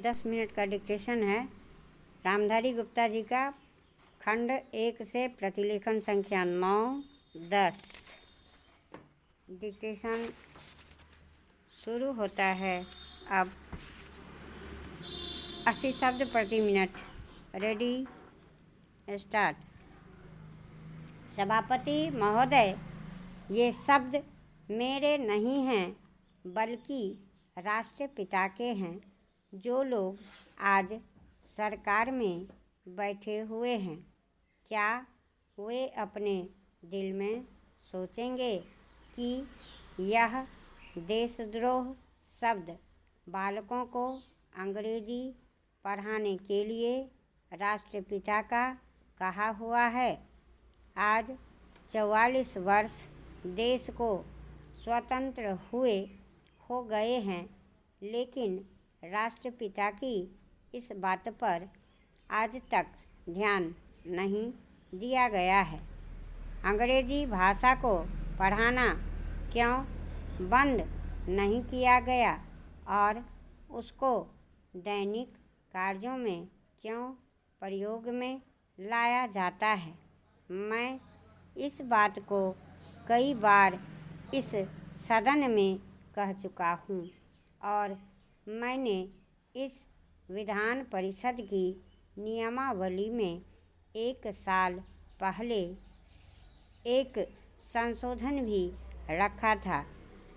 10 minute का dictation है रामधारी गुप्ता जी का, खंड 1 से प्रतिलेखन संख्या 9-10। डिक्टेशन शुरू होता है अब। 80 शब्द प्रति मिनट। Ready, start. सभापति महोदय, ये शब्द मेरे नहीं हैं बल्कि राष्ट्रपिता के हैं, जो लोग आज सरकार में बैठे हुए हैं। क्या वे अपने दिल में सोचेंगे कि यह देशद्रोह शब्द बालकों को अंग्रेजी पढ़ाने के लिए राष्ट्रपिता का कहा हुआ है? आज 44 वर्ष देश को स्वतंत्र हुए हो गए हैं, लेकिन राष्ट्रपिता की इस बात पर आज तक ध्यान नहीं दिया गया है। अंग्रेजी भाषा को पढ़ाना क्यों बंद नहीं किया गया और उसको दैनिक कार्यों में क्यों प्रयोग में लाया जाता है? मैं इस बात को कई बार इस सदन में कह चुका हूँ और मैंने इस विधान परिषद की नियमावली में 1 साल पहले एक संशोधन भी रखा था,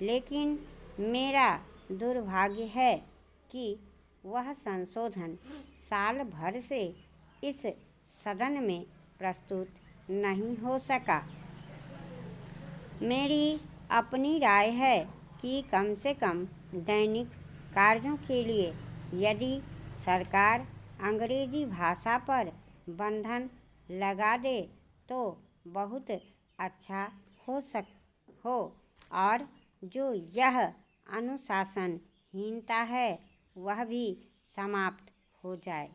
लेकिन मेरा दुर्भाग्य है कि वह संशोधन साल भर से इस सदन में प्रस्तुत नहीं हो सका। मेरी अपनी राय है कि कम से कम दैनिक कार्यों के लिए यदि सरकार अंग्रेजी भाषा पर बंधन लगा दे तो बहुत अच्छा हो और जो यह अनुशासनहीनता है वह भी समाप्त हो जाए।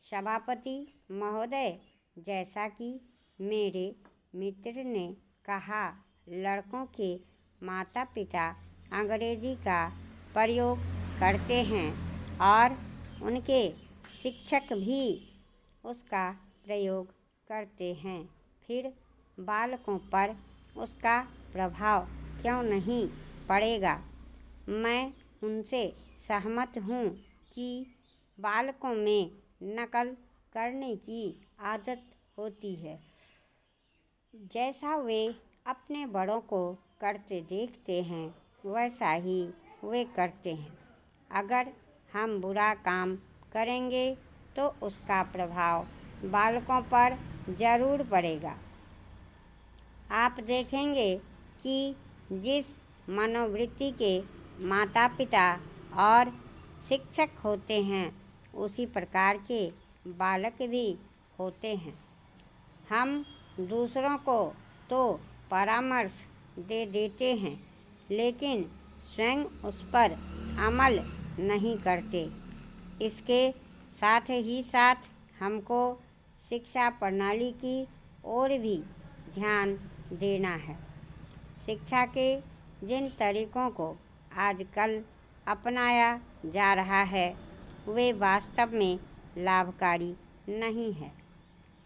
सभापति महोदय, जैसा कि मेरे मित्र ने कहा, लड़कों के माता पिता अंग्रेजी का प्रयोग करते हैं और उनके शिक्षक भी उसका प्रयोग करते हैं। फिर बालकों पर उसका प्रभाव क्यों नहीं पड़ेगा? मैं उनसे सहमत हूँ कि बालकों में नकल करने की आदत होती है, जैसा वे अपने बड़ों को करते देखते हैं वैसा ही वे करते हैं। अगर हम बुरा काम करेंगे तो उसका प्रभाव बालकों पर ज़रूर पड़ेगा। आप देखेंगे कि जिस मनोवृत्ति के माता पिता और शिक्षक होते हैं उसी प्रकार के बालक भी होते हैं। हम दूसरों को तो परामर्श दे देते हैं, लेकिन स्वयं उस पर अमल नहीं करते। इसके साथ ही साथ हमको शिक्षा प्रणाली की ओर भी ध्यान देना है। शिक्षा के जिन तरीकों को आजकल अपनाया जा रहा है वे वास्तव में लाभकारी नहीं है।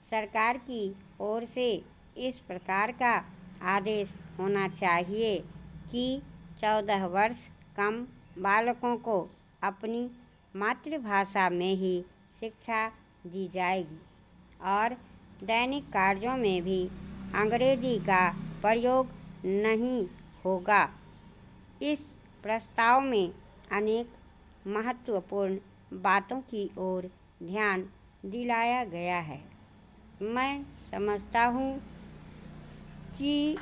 सरकार की ओर से इस प्रकार का आदेश होना चाहिए कि 14 वर्ष कम बालकों को अपनी मातृभाषा में ही शिक्षा दी जाएगी और दैनिक कार्यों में भी अंग्रेजी का प्रयोग नहीं होगा। इस प्रस्ताव में अनेक महत्वपूर्ण बातों की ओर ध्यान दिलाया गया है। मैं समझता हूँ कि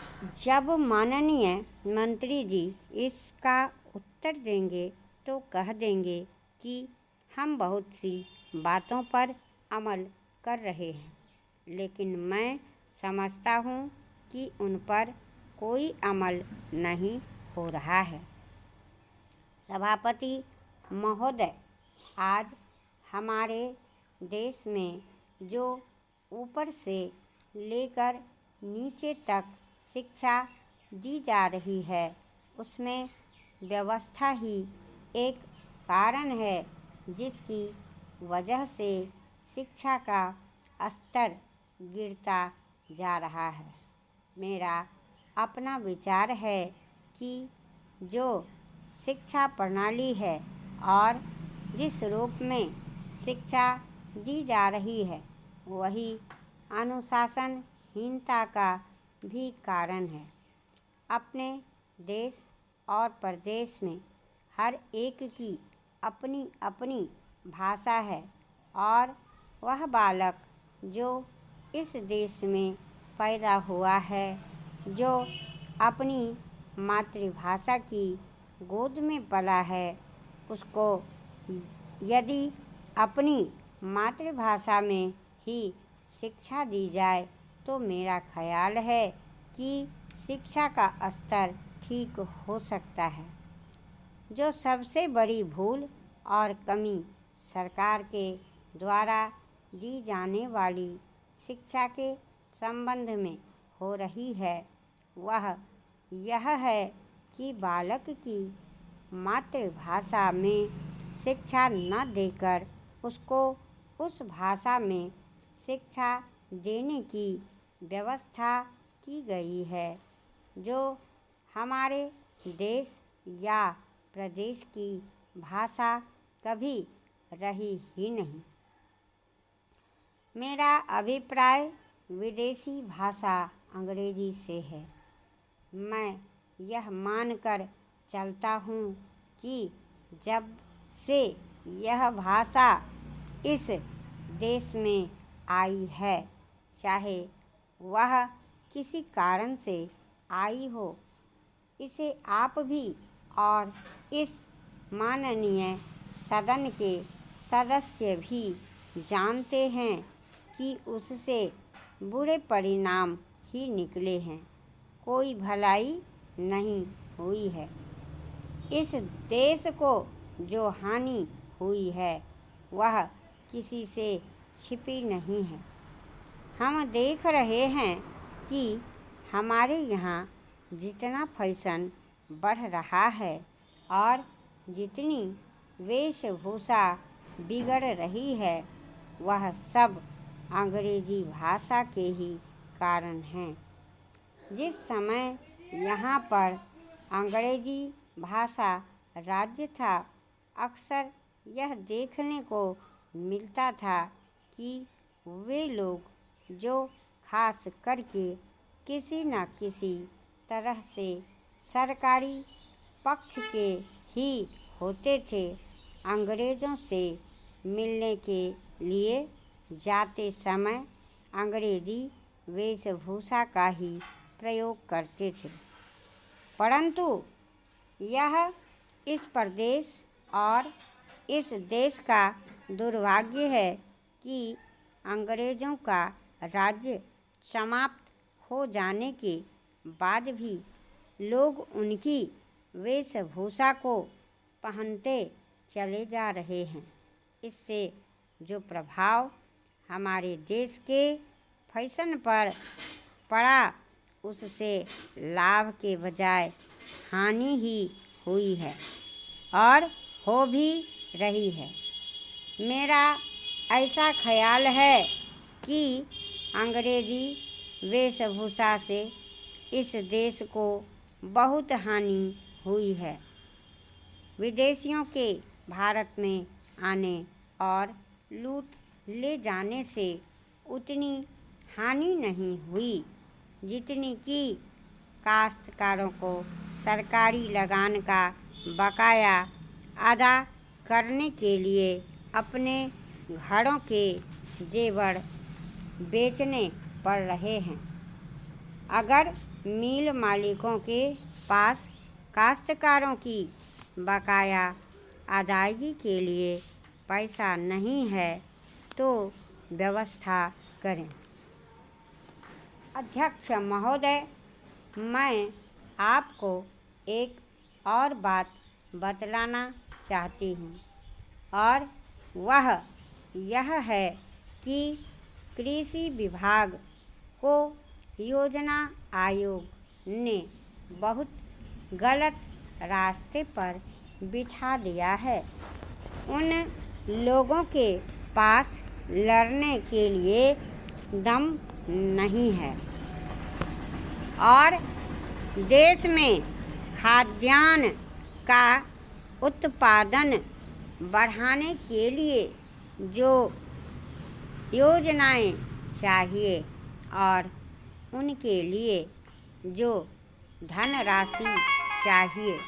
जब माननीय मंत्री जी इसका उत्तर देंगे तो कह देंगे कि हम बहुत सी बातों पर अमल कर रहे हैं, लेकिन मैं समझता हूँ कि उन पर कोई अमल नहीं हो रहा है। सभापति महोदय, आज हमारे देश में जो ऊपर से लेकर नीचे तक शिक्षा दी जा रही है उसमें व्यवस्था ही एक कारण है जिसकी वजह से शिक्षा का स्तर गिरता जा रहा है। मेरा अपना विचार है कि जो शिक्षा प्रणाली है और जिस रूप में शिक्षा दी जा रही है वही अनुशासनहीनता का भी कारण है। अपने देश और प्रदेश में हर एक की अपनी अपनी भाषा है और वह बालक जो इस देश में पैदा हुआ है, जो अपनी मातृभाषा की गोद में पला है, उसको यदि अपनी मातृभाषा में ही शिक्षा दी जाए तो मेरा ख्याल है कि शिक्षा का स्तर ठीक हो सकता है। जो सबसे बड़ी भूल और कमी सरकार के द्वारा दी जाने वाली शिक्षा के संबंध में हो रही है वह यह है कि बालक की मातृभाषा में शिक्षा न देकर उसको उस भाषा में शिक्षा देने की व्यवस्था की गई है, जो हमारे देश या प्रदेश की भाषा कभी रही ही नहीं। मेरा अभिप्राय विदेशी भाषा अंग्रेजी से है। मैं यह मानकर चलता हूँ कि जब से यह भाषा इस देश में आई है, चाहे वह किसी कारण से आई हो, इसे आप भी और इस माननीय सदन के सदस्य भी जानते हैं कि उससे बुरे परिणाम ही निकले हैं, कोई भलाई नहीं हुई है। इस देश को जो हानि हुई है वह किसी से छिपी नहीं है। हम देख रहे हैं कि हमारे यहाँ जितना फैशन बढ़ रहा है और जितनी वेशभूषा बिगड़ रही है वह सब अंग्रेजी भाषा के ही कारण हैं। जिस समय यहाँ पर अंग्रेजी भाषा राज्य था, अक्सर यह देखने को मिलता था कि वे लोग जो खास करके किसी न किसी तरह से सरकारी पक्ष के ही होते थे, अंग्रेज़ों से मिलने के लिए जाते समय अंग्रेजी वेशभूषा का ही प्रयोग करते थे। परंतु यह इस प्रदेश और इस देश का दुर्भाग्य है कि अंग्रेज़ों का राज्य समाप्त हो जाने के बाद भी लोग उनकी वेशभूषा को पहनते चले जा रहे हैं। इससे जो प्रभाव हमारे देश के फैशन पर पड़ा उससे लाभ के बजाय हानि ही हुई है और हो भी रही है। मेरा ऐसा ख्याल है कि अंग्रेजी वेशभूषा से इस देश को बहुत हानि हुई है। विदेशियों के भारत में आने और लूट ले जाने से उतनी हानि नहीं हुई जितनी कि काश्तकारों को सरकारी लगान का बकाया अदा करने के लिए अपने घरों के जेवर बेचने पड़ रहे हैं। अगर मिल मालिकों के पास काश्तकारों की बकाया अदायगी के लिए पैसा नहीं है तो व्यवस्था करें। अध्यक्ष महोदय, मैं आपको एक और बात बतलाना चाहती हूँ और वह यह है कि कृषि विभाग को योजना आयोग ने बहुत गलत रास्ते पर बिठा दिया है। उन लोगों के पास लड़ने के लिए दम नहीं है और देश में खाद्यान्न का उत्पादन बढ़ाने के लिए जो योजनाएं चाहिए और उनके लिए जो धनराशि चाहिए